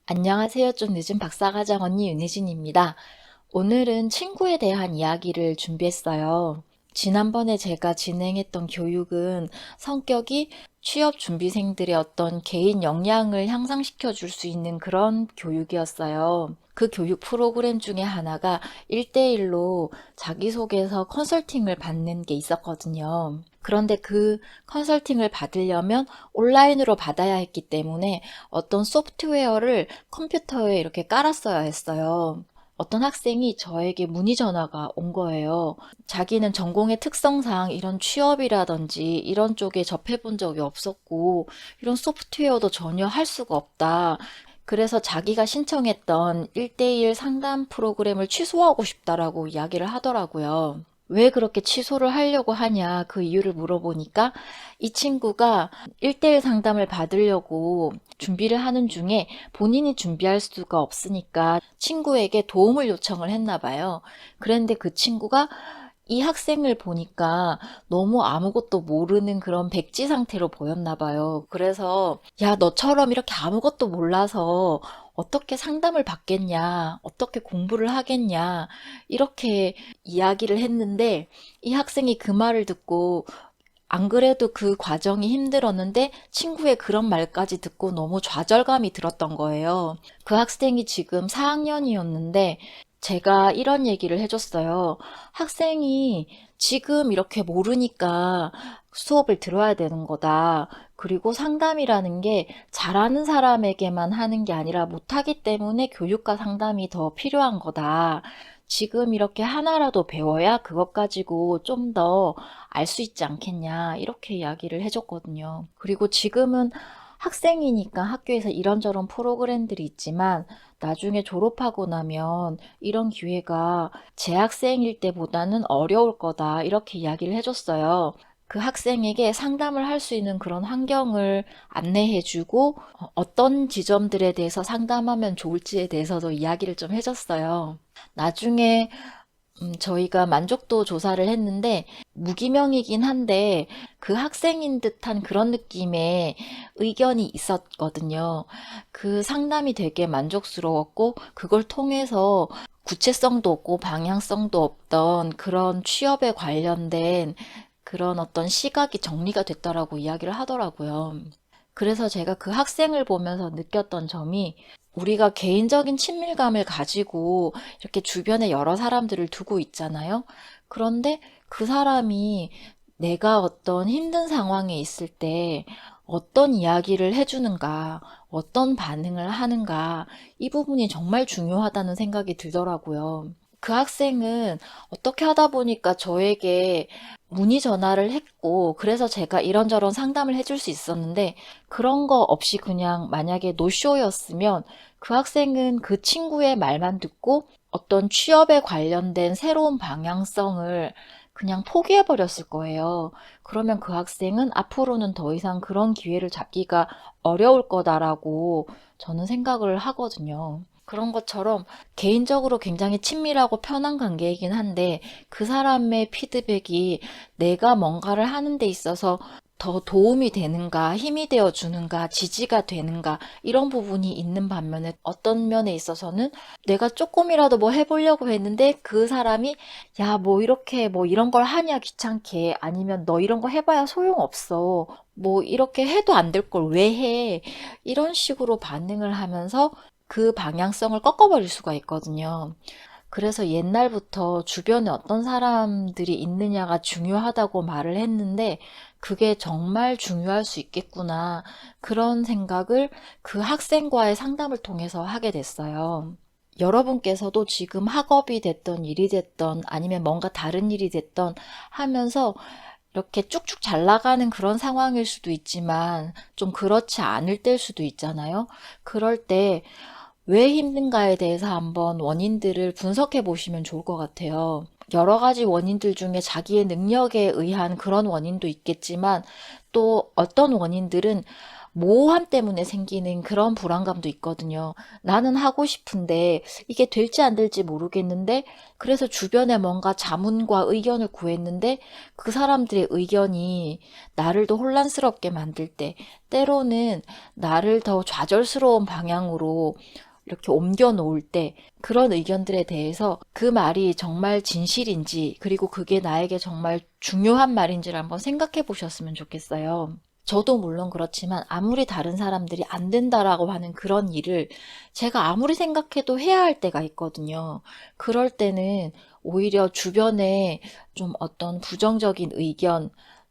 안녕하세요. 좀 늦은 박사과정 언니 윤혜진입니다. 오늘은 친구에 대한 이야기를 준비했어요. 지난번에 제가 진행했던 교육은 성격이 취업 준비생들의 어떤 개인 역량을 향상시켜 줄 수 있는 그런 교육이었어요. 그 교육 프로그램 중에 하나가 1대1로 자기소개서 컨설팅을 받는 게 있었거든요. 그런데 그 컨설팅을 받으려면 온라인으로 받아야 했기 때문에 어떤 소프트웨어를 컴퓨터에 이렇게 깔았어야 했어요. 어떤 학생이 저에게 문의 전화가 온 거예요. 자기는 전공의 특성상 이런 취업이라든지 이런 쪽에 접해본 적이 없었고, 이런 소프트웨어도 전혀 할 수가 없다. 그래서 자기가 신청했던 1대1 상담 프로그램을 취소하고 싶다라고 이야기를 하더라고요. 왜 그렇게 취소를 하려고 하냐 그 이유를 물어보니까 이 친구가 1대1 상담을 받으려고 준비를 하는 중에 본인이 준비할 수가 없으니까 친구에게 도움을 요청을 했나 봐요. 그런데 그 친구가 이 학생을 보니까 너무 아무것도 모르는 그런 백지 상태로 보였나 봐요. 그래서 야, 너처럼 이렇게 아무것도 몰라서 어떻게 상담을 받겠냐, 어떻게 공부를 하겠냐, 이렇게 이야기를 했는데 이 학생이 그 말을 듣고 안 그래도 그 과정이 힘들었는데 친구의 그런 말까지 듣고 너무 좌절감이 들었던 거예요. 그 학생이 지금 4학년이었는데 제가 이런 얘기를 해줬어요. 학생이 지금 이렇게 모르니까 수업을 들어야 되는 거다. 그리고 상담이라는 게 잘하는 사람에게만 하는 게 아니라 못하기 때문에 교육과 상담이 더 필요한 거다. 지금 이렇게 하나라도 배워야 그것 가지고 좀 더 알 수 있지 않겠냐. 이렇게 이야기를 해줬거든요. 그리고 지금은 학생이니까 학교에서 이런저런 프로그램들이 있지만 나중에 졸업하고 나면 이런 기회가 재학생일 때보다는 어려울 거다. 이렇게 이야기를 해줬어요. 그 학생에게 상담을 할 수 있는 그런 환경을 안내해주고 어떤 지점들에 대해서 상담하면 좋을지에 대해서도 이야기를 좀 해줬어요. 나중에 저희가 만족도 조사를 했는데 무기명이긴 한데 그 학생인 듯한 그런 느낌의 의견이 있었거든요. 그 상담이 되게 만족스러웠고 그걸 통해서 구체성도 없고 방향성도 없던 그런 취업에 관련된 그런 어떤 시각이 정리가 됐다라고 이야기를 하더라고요. 그래서 제가 그 학생을 보면서 느꼈던 점이 우리가 개인적인 친밀감을 가지고 이렇게 주변에 여러 사람들을 두고 있잖아요. 그런데 그 사람이 내가 어떤 힘든 상황에 있을 때 어떤 이야기를 해주는가, 어떤 반응을 하는가, 이 부분이 정말 중요하다는 생각이 들더라고요. 그 학생은 어떻게 하다 보니까 저에게 문의 전화를 했고, 그래서 제가 이런저런 상담을 해줄 수 있었는데, 그런 거 없이 그냥 만약에 노쇼였으면 그 학생은 그 친구의 말만 듣고 어떤 취업에 관련된 새로운 방향성을 그냥 포기해버렸을 거예요. 그러면 그 학생은 앞으로는 더 이상 그런 기회를 잡기가 어려울 거다라고 저는 생각을 하거든요. 그런 것처럼 개인적으로 굉장히 친밀하고 편한 관계이긴 한데 그 사람의 피드백이 내가 뭔가를 하는 데 있어서 더 도움이 되는가, 힘이 되어 주는가, 지지가 되는가, 이런 부분이 있는 반면에 어떤 면에 있어서는 내가 조금이라도 뭐 해보려고 했는데 그 사람이 야, 뭐 이렇게 뭐 이런 걸 하냐 귀찮게 아니면 너 이런 거 해봐야 소용없어. 뭐 이렇게 해도 안 될 걸 왜 해? 이런 식으로 반응을 하면서 그 방향성을 꺾어버릴 수가 있거든요. 그래서 옛날부터 주변에 어떤 사람들이 있느냐가 중요하다고 말을 했는데 그게 정말 중요할 수 있겠구나. 그런 생각을 그 학생과의 상담을 통해서 하게 됐어요. 여러분께서도 지금 학업이 됐던 일이 됐던 아니면 뭔가 다른 일이 됐던 하면서 이렇게 쭉쭉 잘 나가는 그런 상황일 수도 있지만 좀 그렇지 않을 때일 수도 있잖아요. 그럴 때 왜 힘든가에 대해서 한번 원인들을 분석해 보시면 좋을 것 같아요. 여러 가지 원인들 중에 자기의 능력에 의한 그런 원인도 있겠지만 또 어떤 원인들은 모호함 때문에 생기는 그런 불안감도 있거든요. 나는 하고 싶은데 이게 될지 안 될지 모르겠는데 그래서 주변에 뭔가 자문과 의견을 구했는데 그 사람들의 의견이 나를 더 혼란스럽게 만들 때 때로는 나를 더 좌절스러운 방향으로 이렇게 옮겨 놓을 때 그런 의견들에 대해서 그 말이 정말 진실인지 그리고 그게 나에게 정말 중요한 말인지를 한번 생각해 보셨으면 좋겠어요. 저도 물론 그렇지만 아무리 다른 사람들이 안 된다라고 하는 그런 일을 제가 아무리 생각해도 해야 할 때가 있거든요. 그럴 때는 오히려 주변에 좀 어떤 부정적인 의견,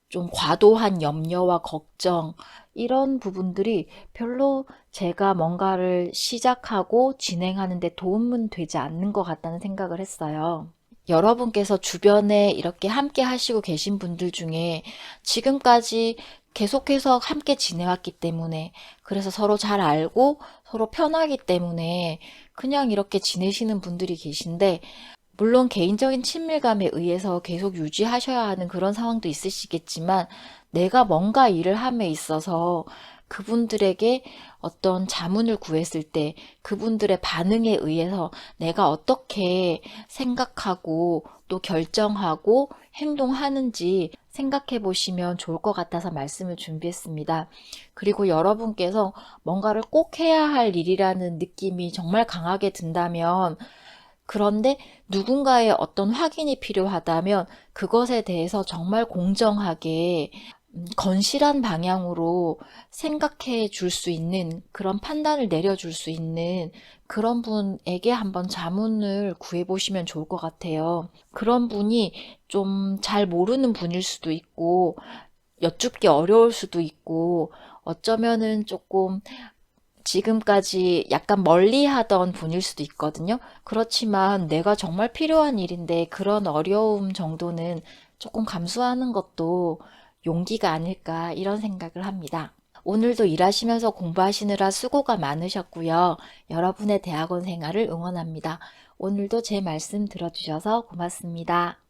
좀 과도한 염려와 걱정, 이런 부분들이 별로 제가 뭔가를 시작하고 진행하는 데 도움은 되지 않는 것 같다는 생각을 했어요. 여러분께서 주변에 이렇게 함께 하시고 계신 분들 중에 지금까지 계속해서 함께 지내왔기 때문에 그래서 서로 잘 알고 서로 편하기 때문에 그냥 이렇게 지내시는 분들이 계신데 물론 개인적인 친밀감에 의해서 계속 유지하셔야 하는 그런 상황도 있으시겠지만 내가 뭔가 일을 함에 있어서 그분들에게 어떤 자문을 구했을 때 그분들의 반응에 의해서 내가 어떻게 생각하고 또 결정하고 행동하는지 생각해 보시면 좋을 것 같아서 말씀을 준비했습니다. 그리고 여러분께서 뭔가를 꼭 해야 할 일이라는 느낌이 정말 강하게 든다면 그런데 누군가의 어떤 확인이 필요하다면 그것에 대해서 정말 공정하게 건실한 방향으로 생각해 줄 수 있는 그런 판단을 내려줄 수 있는 그런 분에게 한번 자문을 구해 보시면 좋을 것 같아요. 그런 분이 좀 잘 모르는 분일 수도 있고 여쭙기 어려울 수도 있고 어쩌면은 조금 지금까지 약간 멀리 하던 분일 수도 있거든요. 그렇지만 내가 정말 필요한 일인데 그런 어려움 정도는 조금 감수하는 것도 용기가 아닐까 이런 생각을 합니다. 오늘도 일하시면서 공부하시느라 수고가 많으셨고요. 여러분의 대학원 생활을 응원합니다. 오늘도 제 말씀 들어주셔서 고맙습니다.